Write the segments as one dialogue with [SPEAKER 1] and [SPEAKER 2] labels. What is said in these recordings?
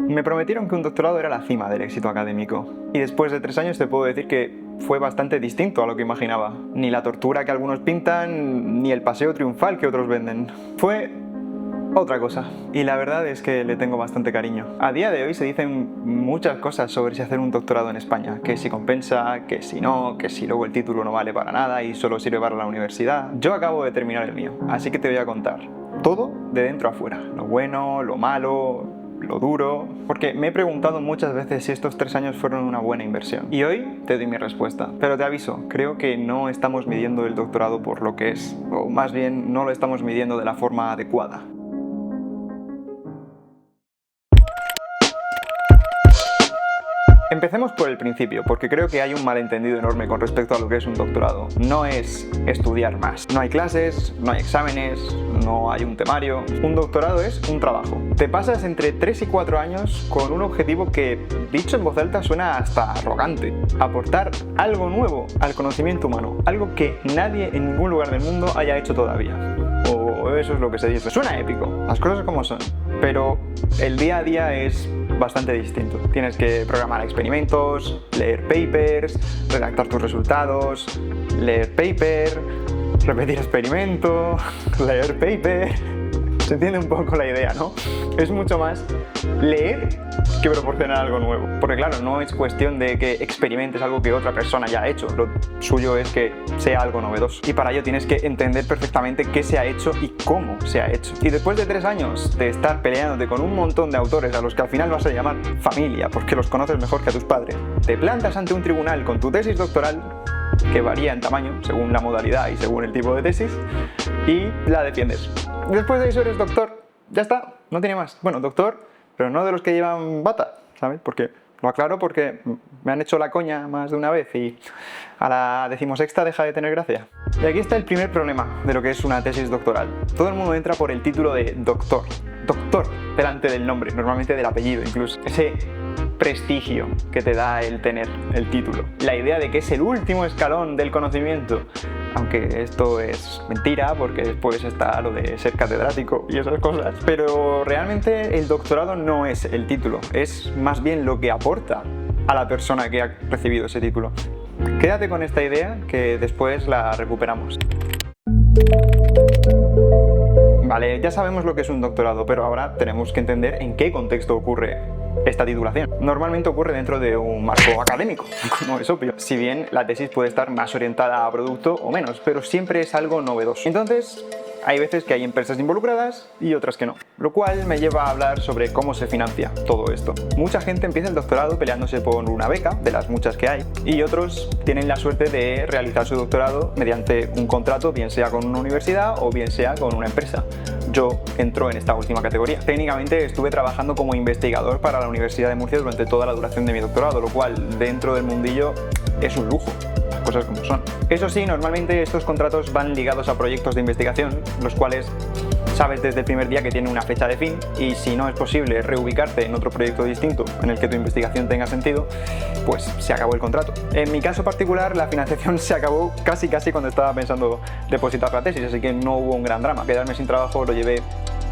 [SPEAKER 1] Me prometieron que un doctorado era la cima del éxito académico. Y después de 3 años te puedo decir que fue bastante distinto a lo que imaginaba. Ni la tortura que algunos pintan, ni el paseo triunfal que otros venden. Fue otra cosa. Y la verdad es que le tengo bastante cariño. A día de hoy se dicen muchas cosas sobre si hacer un doctorado en España. Que si compensa, que si no, que si luego el título no vale para nada y solo sirve para la universidad. Yo acabo de terminar el mío, así que te voy a contar todo de dentro a fuera. Lo bueno, lo malo, lo duro, porque me he preguntado muchas veces si estos 3 años fueron una buena inversión. Y hoy te doy mi respuesta. Pero te aviso, creo que no estamos midiendo el doctorado por lo que es, o más bien no lo estamos midiendo de la forma adecuada. Empecemos por el principio, porque creo que hay un malentendido enorme con respecto a lo que es un doctorado. No es estudiar más. No hay clases, no hay exámenes, no hay un temario. Un doctorado es un trabajo. Te pasas entre 3 y 4 años con un objetivo que, dicho en voz alta, suena hasta arrogante. Aportar algo nuevo al conocimiento humano. Algo que nadie en ningún lugar del mundo haya hecho todavía. O eso es lo que se dice. Suena épico, las cosas como son. Pero el día a día es bastante distinto. Tienes que programar experimentos, leer papers, redactar tus resultados, leer paper, repetir experimento, leer paper. Se entiende un poco la idea, ¿no? Es mucho más leer que proporcionar algo nuevo. Porque claro, no es cuestión de que experimentes algo que otra persona ya ha hecho. Lo suyo es que sea algo novedoso. Y para ello tienes que entender perfectamente qué se ha hecho y cómo se ha hecho. Y después de 3 años de estar peleándote con un montón de autores a los que al final vas a llamar familia porque los conoces mejor que a tus padres, te plantas ante un tribunal con tu tesis doctoral, que varía en tamaño según la modalidad y según el tipo de tesis, y la defiendes. Después de eso eres doctor. Ya está, no tiene más. Bueno, doctor, pero no de los que llevan bata, ¿sabes? Porque lo aclaro porque me han hecho la coña más de una vez y a la 16ª deja de tener gracia. Y aquí está el primer problema de lo que es una tesis doctoral. Todo el mundo entra por el título de doctor. Doctor, delante del nombre, normalmente del apellido incluso. Ese prestigio que te da el tener el título. La idea de que es el último escalón del conocimiento. Aunque esto es mentira, porque después está lo de ser catedrático y esas cosas. Pero realmente el doctorado no es el título, es más bien lo que aporta a la persona que ha recibido ese título. Quédate con esta idea que después la recuperamos. Vale, ya sabemos lo que es un doctorado, pero ahora tenemos que entender en qué contexto ocurre esta titulación. Normalmente ocurre dentro de un marco académico, como es obvio. Si bien la tesis puede estar más orientada a producto o menos, pero siempre es algo novedoso. Entonces, hay veces que hay empresas involucradas y otras que no. Lo cual me lleva a hablar sobre cómo se financia todo esto. Mucha gente empieza el doctorado peleándose por una beca, de las muchas que hay, y otros tienen la suerte de realizar su doctorado mediante un contrato, bien sea con una universidad o bien sea con una empresa. Yo entro en esta última categoría. Técnicamente estuve trabajando como investigador para la Universidad de Murcia durante toda la duración de mi doctorado, lo cual dentro del mundillo es un lujo. Cosas como son. Eso sí, normalmente estos contratos van ligados a proyectos de investigación, los cuales sabes desde el primer día que tienen una fecha de fin y si no es posible reubicarte en otro proyecto distinto en el que tu investigación tenga sentido, pues se acabó el contrato. En mi caso particular, la financiación se acabó casi cuando estaba pensando depositar la tesis, así que no hubo un gran drama. Quedarme sin trabajo lo llevé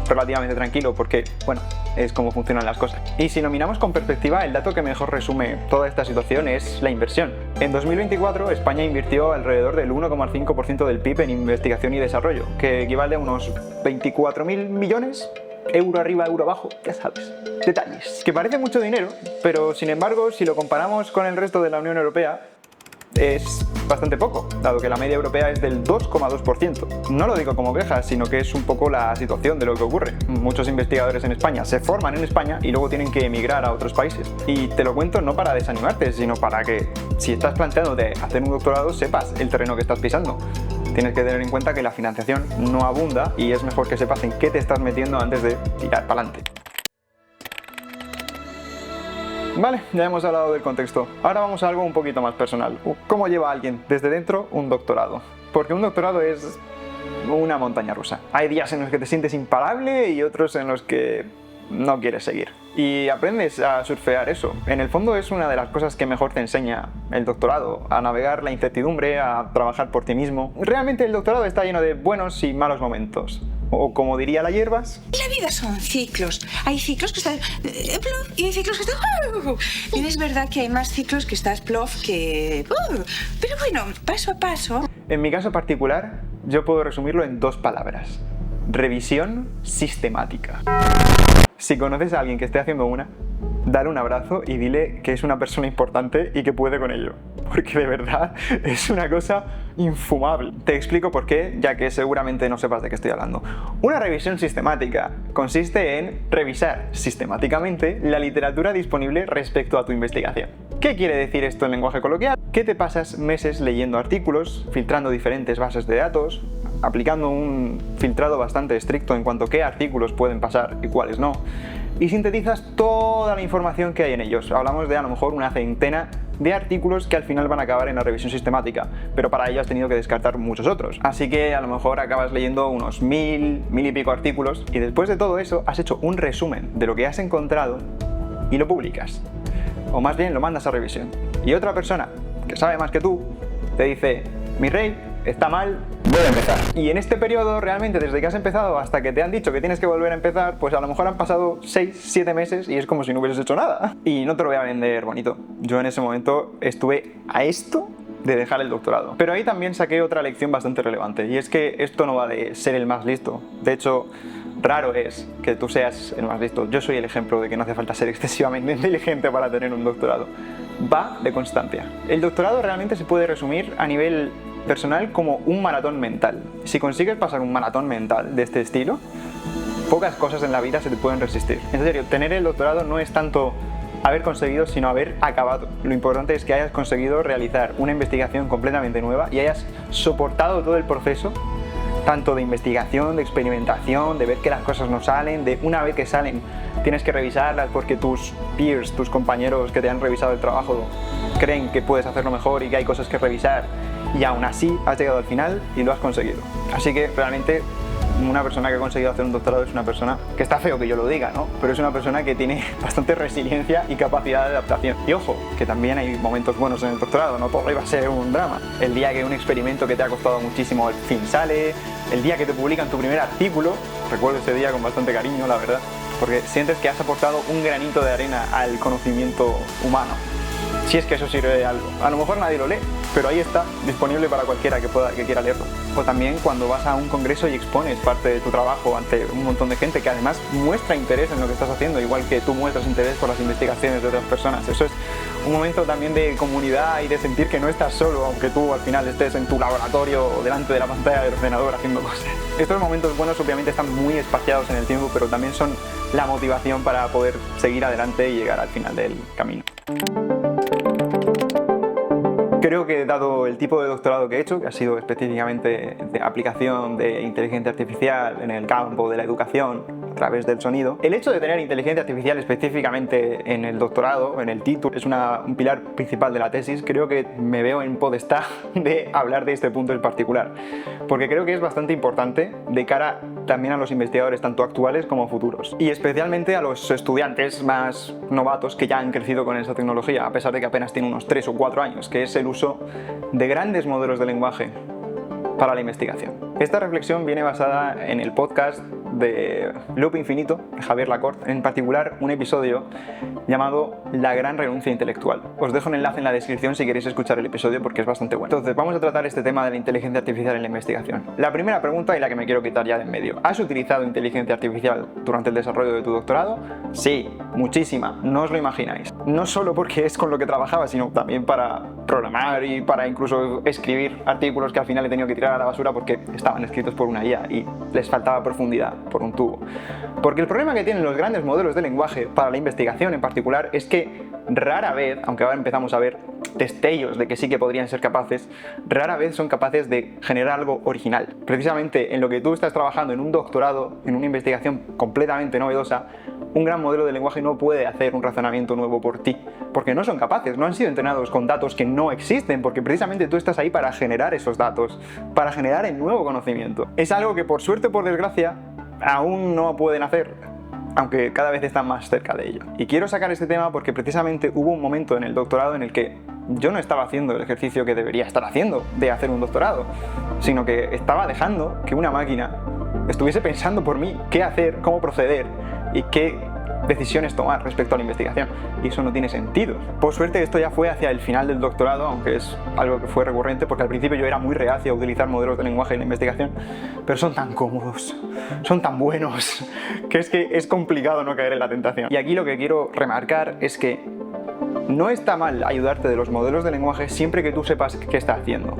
[SPEAKER 1] relativamente tranquilo porque, bueno, es como funcionan las cosas. Y si lo miramos con perspectiva, el dato que mejor resume toda esta situación es la inversión. En 2024, España invirtió alrededor del 1,5% del PIB en investigación y desarrollo, que equivale a unos 24.000 millones, euro arriba, euro abajo, ya sabes, detalles. Que parece mucho dinero, pero sin embargo, si lo comparamos con el resto de la Unión Europea, es bastante poco, dado que la media europea es del 2,2%. No lo digo como queja, sino que es un poco la situación de lo que ocurre. Muchos investigadores en España se forman en España y luego tienen que emigrar a otros países. Y te lo cuento no para desanimarte, sino para que, si estás planteando de hacer un doctorado, sepas el terreno que estás pisando. Tienes que tener en cuenta que la financiación no abunda y es mejor que sepas en qué te estás metiendo antes de tirar para adelante. Vale, ya hemos hablado del contexto. Ahora vamos a algo un poquito más personal. ¿Cómo lleva alguien desde dentro un doctorado? Porque un doctorado es una montaña rusa. Hay días en los que te sientes imparable y otros en los que no quieres seguir. Y aprendes a surfear eso. En el fondo es una de las cosas que mejor te enseña el doctorado, a navegar la incertidumbre, a trabajar por ti mismo. Realmente el doctorado está lleno de buenos y malos momentos. O como diría la Hierbas...
[SPEAKER 2] La vida son ciclos. Hay ciclos que estás plof y hay ciclos que estás... Y es verdad que hay más ciclos que estás plof que... Pero bueno, paso a paso.
[SPEAKER 1] En mi caso particular, yo puedo resumirlo en 2 palabras. Revisión sistemática. Si conoces a alguien que esté haciendo una, dale un abrazo y dile que es una persona importante y que puede con ello. Porque de verdad es una cosa infumable. Te explico por qué, ya que seguramente no sepas de qué estoy hablando. Una revisión sistemática consiste en revisar sistemáticamente la literatura disponible respecto a tu investigación. ¿Qué quiere decir esto en lenguaje coloquial? Que te pasas meses leyendo artículos, filtrando diferentes bases de datos, aplicando un filtrado bastante estricto en cuanto a qué artículos pueden pasar y cuáles no, y sintetizas toda la información que hay en ellos. Hablamos de a lo mejor una centena de artículos que al final van a acabar en la revisión sistemática, pero para ello has tenido que descartar muchos otros. Así que a lo mejor acabas leyendo unos 1000 y pico artículos y después de todo eso has hecho un resumen de lo que has encontrado y lo publicas. O más bien lo mandas a revisión. Y otra persona que sabe más que tú te dice: mi rey, está mal, vuelve a empezar. Y en este periodo, realmente, desde que has empezado hasta que te han dicho que tienes que volver a empezar, pues a lo mejor han pasado 6-7 meses y es como si no hubieses hecho nada. Y no te lo voy a vender bonito. Yo en ese momento estuve a esto de dejar el doctorado. Pero ahí también saqué otra lección bastante relevante, y es que esto no va de ser el más listo. De hecho, raro es que tú seas el más listo. Yo soy el ejemplo de que no hace falta ser excesivamente inteligente para tener un doctorado. Va de constancia. El doctorado realmente se puede resumir a nivel personal como un maratón mental. Si consigues pasar un maratón mental de este estilo, pocas cosas en la vida se te pueden resistir. En serio, tener el doctorado no es tanto haber conseguido, sino haber acabado. Lo importante es que hayas conseguido realizar una investigación completamente nueva y hayas soportado todo el proceso, tanto de investigación, de experimentación, de ver que las cosas no salen, de una vez que salen tienes que revisarlas porque tus peers, tus compañeros que te han revisado el trabajo, creen que puedes hacerlo mejor y que hay cosas que revisar, y aún así has llegado al final y lo has conseguido. Así que realmente una persona que ha conseguido hacer un doctorado es una persona que, está feo que yo lo diga, ¿no? Pero es una persona que tiene bastante resiliencia y capacidad de adaptación. Y ojo, que también hay momentos buenos en el doctorado, no todo iba a ser un drama. El día que un experimento que te ha costado muchísimo al fin sale, el día que te publican tu primer artículo, recuerdo ese día con bastante cariño, la verdad, porque sientes que has aportado un granito de arena al conocimiento humano. Si es que eso sirve de algo. A lo mejor nadie lo lee, pero ahí está, disponible para cualquiera que quiera leerlo. O también cuando vas a un congreso y expones parte de tu trabajo ante un montón de gente que además muestra interés en lo que estás haciendo, igual que tú muestras interés por las investigaciones de otras personas. Eso es un momento también de comunidad y de sentir que no estás solo, aunque tú al final estés en tu laboratorio o delante de la pantalla del ordenador haciendo cosas. Estos momentos buenos obviamente están muy espaciados en el tiempo, pero también son la motivación para poder seguir adelante y llegar al final del camino. Creo que, dado el tipo de doctorado que he hecho, que ha sido específicamente de aplicación de inteligencia artificial en el campo de la educación a través del sonido, el hecho de tener inteligencia artificial específicamente en el doctorado, en el título, es un pilar principal de la tesis. Creo que me veo en potestad de hablar de este punto en particular, porque creo que es bastante importante de cara también a los investigadores, tanto actuales como futuros, y especialmente a los estudiantes más novatos que ya han crecido con esa tecnología, a pesar de que apenas tienen unos 3 o 4 años, que es el uso de grandes modelos de lenguaje para la investigación. Esta reflexión viene basada en el podcast de Loop Infinito, de Javier Lacorte, en particular un episodio llamado La gran renuncia intelectual. Os dejo un enlace en la descripción si queréis escuchar el episodio porque es bastante bueno. Entonces vamos a tratar este tema de la inteligencia artificial en la investigación. La primera pregunta, y la que me quiero quitar ya de en medio: ¿has utilizado inteligencia artificial durante el desarrollo de tu doctorado? Sí, muchísima, no os lo imagináis. No solo porque es con lo que trabajaba, sino también para programar y para incluso escribir artículos que al final he tenido que tirar a la basura porque estaban escritos por una IA y les faltaba profundidad por un tubo. Porque el problema que tienen los grandes modelos de lenguaje para la investigación en particular es que rara vez, aunque ahora empezamos a ver destellos de que sí que podrían ser capaces, rara vez son capaces de generar algo original. Precisamente en lo que tú estás trabajando en un doctorado, en una investigación completamente novedosa, un gran modelo de lenguaje no puede hacer un razonamiento nuevo por ti, porque no son capaces, no han sido entrenados con datos que no existen, porque precisamente tú estás ahí para generar esos datos, para generar el nuevo conocimiento. Es algo que, por suerte o por desgracia, aún no pueden hacer, aunque cada vez están más cerca de ello. Y quiero sacar este tema porque precisamente hubo un momento en el doctorado en el que yo no estaba haciendo el ejercicio que debería estar haciendo de hacer un doctorado, sino que estaba dejando que una máquina estuviese pensando por mí qué hacer, cómo proceder y qué decisiones tomar respecto a la investigación, y eso no tiene sentido. Por suerte esto ya fue hacia el final del doctorado, aunque es algo que fue recurrente, porque al principio yo era muy reacio a utilizar modelos de lenguaje en la investigación, pero son tan cómodos, son tan buenos, que es complicado no caer en la tentación. Y aquí lo que quiero remarcar es que no está mal ayudarte de los modelos de lenguaje siempre que tú sepas qué está haciendo.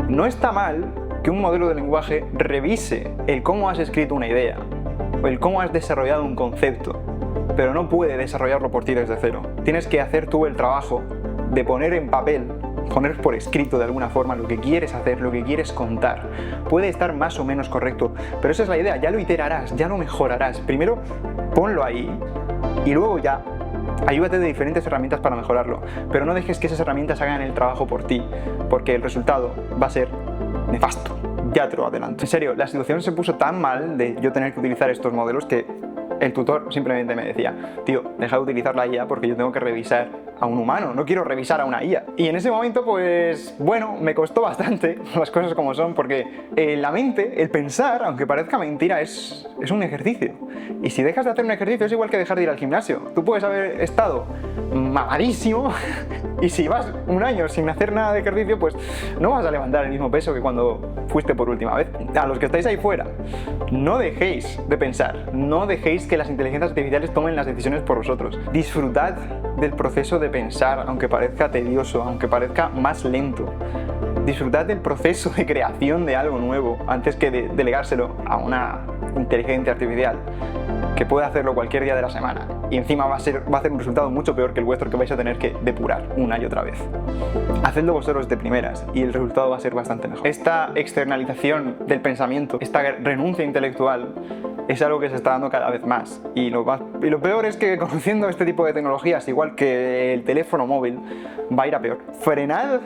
[SPEAKER 1] No está mal que un modelo de lenguaje revise el cómo has escrito una idea o el cómo has desarrollado un concepto, pero no puede desarrollarlo por ti desde cero. Tienes que hacer tú el trabajo de poner en papel, poner por escrito de alguna forma lo que quieres hacer, lo que quieres contar. Puede estar más o menos correcto, pero esa es la idea, ya lo iterarás, ya lo mejorarás. Primero ponlo ahí y luego ya ayúdate de diferentes herramientas para mejorarlo, pero no dejes que esas herramientas hagan el trabajo por ti, porque el resultado va a ser nefasto. Ya te lo adelanto. En serio, la situación se puso tan mal de yo tener que utilizar estos modelos que el tutor simplemente me decía: tío, deja de utilizar la IA porque yo tengo que revisar a un humano, no quiero revisar a una IA. Y en ese momento, pues bueno, me costó bastante las cosas como son, porque la mente, el pensar, aunque parezca mentira, es un ejercicio. Y si dejas de hacer un ejercicio es igual que dejar de ir al gimnasio. Tú puedes haber estado mamadísimo y si vas un año sin hacer nada de ejercicio, pues no vas a levantar el mismo peso que cuando fuiste por última vez. A los que estáis ahí fuera, no dejéis de pensar, no dejéis que las inteligencias artificiales tomen las decisiones por vosotros. Disfrutad del proceso de pensar, aunque parezca tedioso, aunque parezca más lento. Disfrutad del proceso de creación de algo nuevo antes que de delegárselo a una inteligencia artificial que puede hacerlo cualquier día de la semana, y encima va a hacer un resultado mucho peor que el vuestro, que vais a tener que depurar una y otra vez. Hacedlo vosotros de primeras y el resultado va a ser bastante mejor. Esta externalización del pensamiento, esta renuncia intelectual, es algo que se está dando cada vez más, y lo peor es que conociendo este tipo de tecnologías, igual que el teléfono móvil, va a ir a peor. Frenad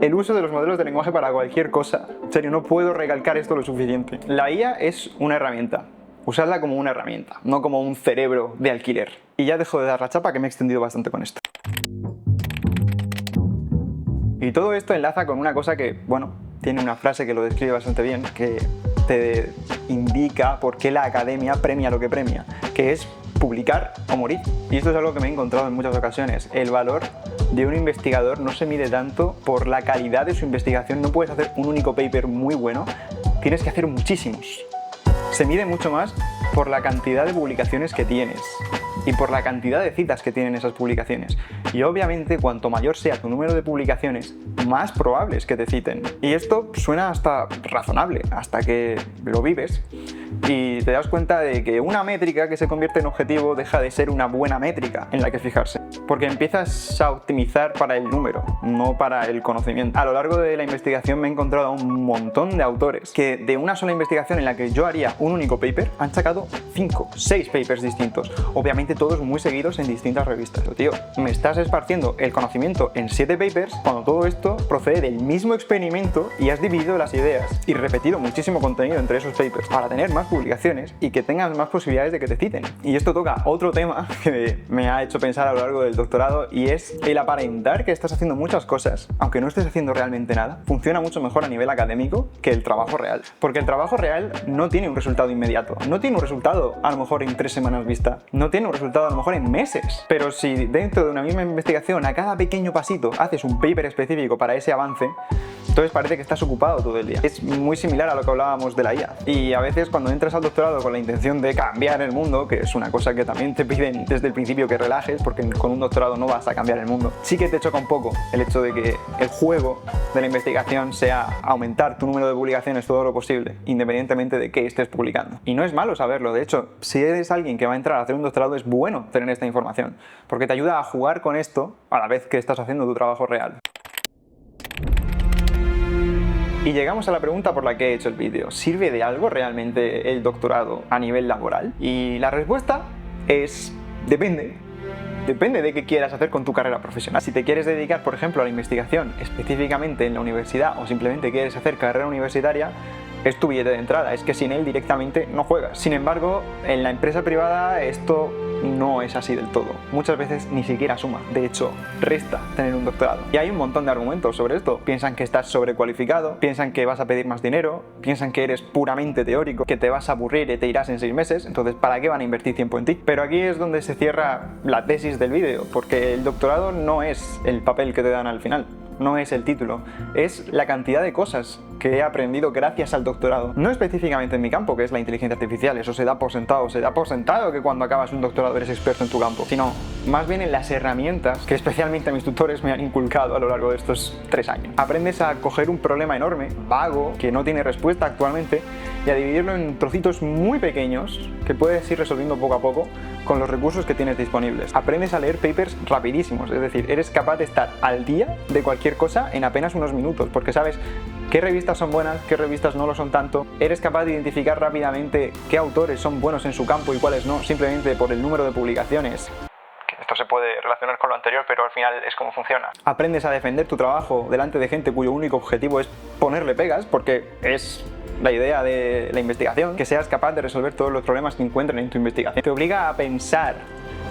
[SPEAKER 1] el uso de los modelos de lenguaje para cualquier cosa. En serio, no puedo recalcar esto lo suficiente. La IA es una herramienta. Usadla como una herramienta, no como un cerebro de alquiler. Y ya dejo de dar la chapa, que me he extendido bastante con esto. Y todo esto enlaza con una cosa que, bueno, tiene una frase que lo describe bastante bien, que te indica por qué la academia premia lo que premia, que es publicar o morir. Y esto es algo que me he encontrado en muchas ocasiones. El valor de un investigador no se mide tanto por la calidad de su investigación. No puedes hacer un único paper muy bueno, tienes que hacer muchísimos. Se mide mucho más por la cantidad de publicaciones que tienes y por la cantidad de citas que tienen esas publicaciones. Y obviamente cuanto mayor sea tu número de publicaciones, más probable es que te citen. Y esto suena hasta razonable, hasta que lo vives y te das cuenta de que una métrica que se convierte en objetivo deja de ser una buena métrica en la que fijarse, porque empiezas a optimizar para el número, no para el conocimiento. A lo largo de la investigación me he encontrado a un montón de autores que de una sola investigación en la que yo haría un único paper, han sacado 5, 6 papers distintos, obviamente todos muy seguidos en distintas revistas. Pero, tío, me estás esparciendo el conocimiento en 7 papers cuando todo esto procede del mismo experimento y has dividido las ideas y repetido muchísimo contenido entre esos papers para tener más publicaciones y que tengas más posibilidades de que te citen. Y esto toca otro tema que me ha hecho pensar a lo largo del doctorado, y es el aparentar que estás haciendo muchas cosas, aunque no estés haciendo realmente nada. Funciona mucho mejor a nivel académico que el trabajo real, porque el trabajo real no tiene un resultado inmediato, no tiene un resultado a lo mejor en 3 semanas vista, no tiene un resultado a lo mejor en meses, pero si dentro de una misma investigación a cada pequeño pasito haces un paper específico para ese avance, entonces parece que estás ocupado todo el día. Es muy similar a lo que hablábamos de la IA. Y a veces cuando entras al doctorado con la intención de cambiar el mundo, que es una cosa que también te piden desde el principio que relajes, porque con un doctorado no vas a cambiar el mundo, sí que te choca un poco el hecho de que el juego de la investigación sea aumentar tu número de publicaciones todo lo posible, independientemente de qué estés publicando. Y no es malo saberlo. De hecho, si eres alguien que va a entrar a hacer un doctorado, es bueno tener esta información, porque te ayuda a jugar con esto a la vez que estás haciendo tu trabajo real. Y llegamos a la pregunta por la que he hecho el vídeo. ¿Sirve de algo realmente el doctorado a nivel laboral? Y la respuesta es: depende. Depende de qué quieras hacer con tu carrera profesional. Si te quieres dedicar, por ejemplo, a la investigación específicamente en la universidad, o simplemente quieres hacer carrera universitaria, es tu billete de entrada, es que sin él directamente no juegas. Sin embargo, en la empresa privada esto no es así del todo. Muchas veces ni siquiera suma, de hecho, resta tener un doctorado. Y hay un montón de argumentos sobre esto. Piensan que estás sobrecualificado, piensan que vas a pedir más dinero, piensan que eres puramente teórico, que te vas a aburrir y te irás en 6 meses, entonces ¿para qué van a invertir tiempo en ti? Pero aquí es donde se cierra la tesis del vídeo, porque el doctorado no es el papel que te dan al final. No es el título, es la cantidad de cosas que he aprendido gracias al doctorado. No específicamente en mi campo, que es la inteligencia artificial, eso se da por sentado que cuando acabas un doctorado eres experto en tu campo, sino más bien en las herramientas que especialmente mis tutores me han inculcado a lo largo de estos 3 años. Aprendes a coger un problema enorme, vago, que no tiene respuesta actualmente, y a dividirlo en trocitos muy pequeños que puedes ir resolviendo poco a poco con los recursos que tienes disponibles. Aprendes a leer papers rapidísimos, es decir, eres capaz de estar al día de cualquier cosa en apenas unos minutos, porque sabes qué revistas son buenas, qué revistas no lo son tanto. Eres capaz de identificar rápidamente qué autores son buenos en su campo y cuáles no, simplemente por el número de publicaciones. Esto se puede relacionar con lo anterior, pero al final es como funciona. Aprendes a defender tu trabajo delante de gente cuyo único objetivo es ponerle pegas, porque es la idea de la investigación, que seas capaz de resolver todos los problemas que encuentren en tu investigación. Te obliga a pensar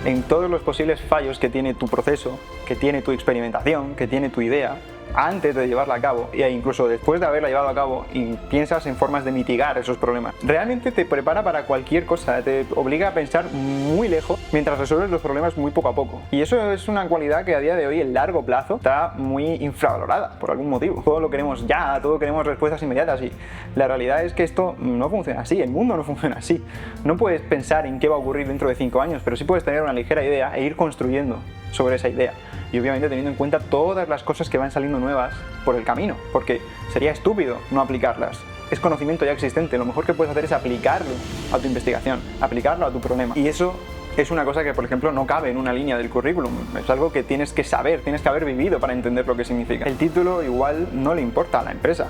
[SPEAKER 1] en todos los posibles fallos que tiene tu proceso, que tiene tu experimentación, que tiene tu idea, antes de llevarla a cabo e incluso después de haberla llevado a cabo, y piensas en formas de mitigar esos problemas. Realmente te prepara para cualquier cosa, te obliga a pensar muy lejos mientras resuelves los problemas muy poco a poco. Y eso es una cualidad que a día de hoy, en largo plazo, está muy infravalorada por algún motivo. Todo lo queremos ya, todo queremos respuestas inmediatas, y la realidad es que esto no funciona así, el mundo no funciona así. No puedes pensar en qué va a ocurrir dentro de 5 años, pero sí puedes tener una ligera idea e ir construyendo sobre esa idea. Y obviamente teniendo en cuenta todas las cosas que van saliendo nuevas por el camino, porque sería estúpido no aplicarlas. Es conocimiento ya existente, lo mejor que puedes hacer es aplicarlo a tu investigación, aplicarlo a tu problema. Y eso es una cosa que, por ejemplo, no cabe en una línea del currículum. Es algo que tienes que saber, tienes que haber vivido para entender lo que significa. El título igual no le importa a la empresa,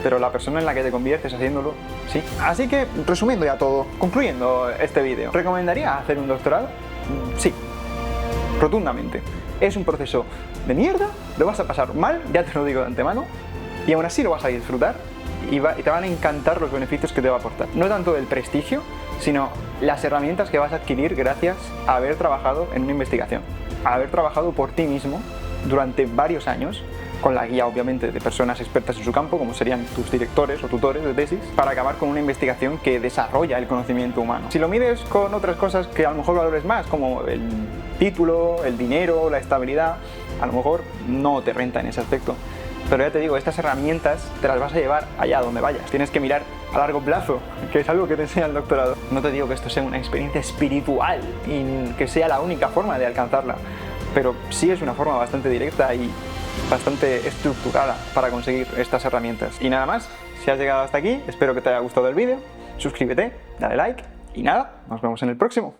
[SPEAKER 1] pero la persona en la que te conviertes haciéndolo, sí. Así que, resumiendo ya todo, concluyendo este vídeo, ¿recomendaría hacer un doctorado? Sí, rotundamente. Es un proceso de mierda, lo vas a pasar mal, ya te lo digo de antemano, y aún así lo vas a disfrutar y te van a encantar los beneficios que te va a aportar. No tanto el prestigio, sino las herramientas que vas a adquirir gracias a haber trabajado en una investigación, a haber trabajado por ti mismo durante varios años, con la guía obviamente de personas expertas en su campo, como serían tus directores o tutores de tesis, para acabar con una investigación que desarrolla el conocimiento humano. Si lo mides con otras cosas que a lo mejor valores más, como el título, el dinero, la estabilidad, a lo mejor no te renta en ese aspecto. Pero ya te digo, estas herramientas te las vas a llevar allá donde vayas. Tienes que mirar a largo plazo, que es algo que te enseña el doctorado. No te digo que esto sea una experiencia espiritual y que sea la única forma de alcanzarla, pero sí es una forma bastante directa y bastante estructurada para conseguir estas herramientas. Y nada más, si has llegado hasta aquí, espero que te haya gustado el vídeo, suscríbete, dale like y nada, nos vemos en el próximo.